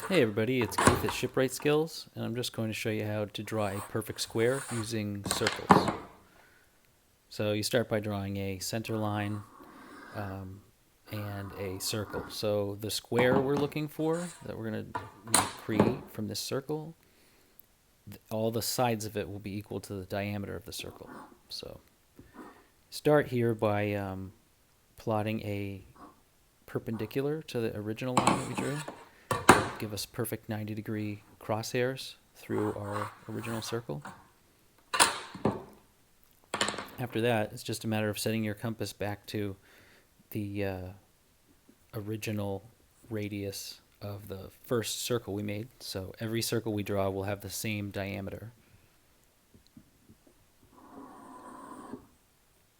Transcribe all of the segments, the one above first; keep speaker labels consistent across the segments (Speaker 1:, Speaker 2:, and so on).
Speaker 1: Hey everybody, it's Keith at Shipwright Skills, and I'm just going to show you how to draw a perfect square using circles. So you start by drawing a center line and a circle. So the square we're looking for, that we're going to create from this circle, all the sides of it will be equal to the diameter of the circle. So start here by plotting a perpendicular to the original line that we drew. Give us perfect 90-degree crosshairs through our original circle. After that, it's just a matter of setting your compass back to the original radius of the first circle we made. So every circle we draw will have the same diameter.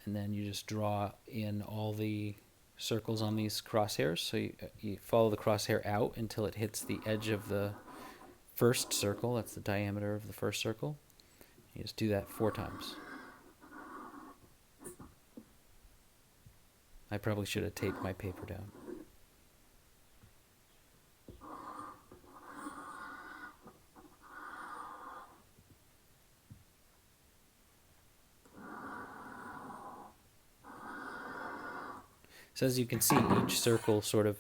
Speaker 1: And then you just draw in all the circles on these crosshairs. So you follow the crosshair out until it hits the edge of the first circle. That's the diameter of the first circle. You just do that 4 times. I probably should have taped my paper down. So as you can see, each circle sort of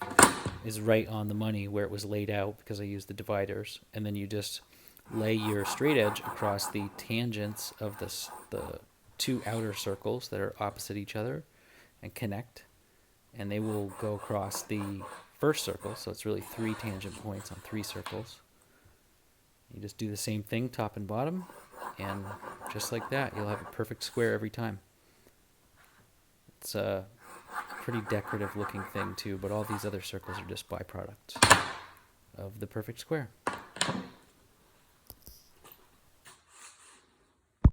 Speaker 1: is right on the money where it was laid out because I used the dividers. And then you just lay your straight edge across the tangents of the 2 outer circles that are opposite each other and connect. And they will go across the first circle. So it's really 3 tangent points on 3 circles. You just do the same thing top and bottom. And just like that, you'll have a perfect square every time. It's a pretty decorative looking thing too, but all these other circles are just byproducts of the perfect square.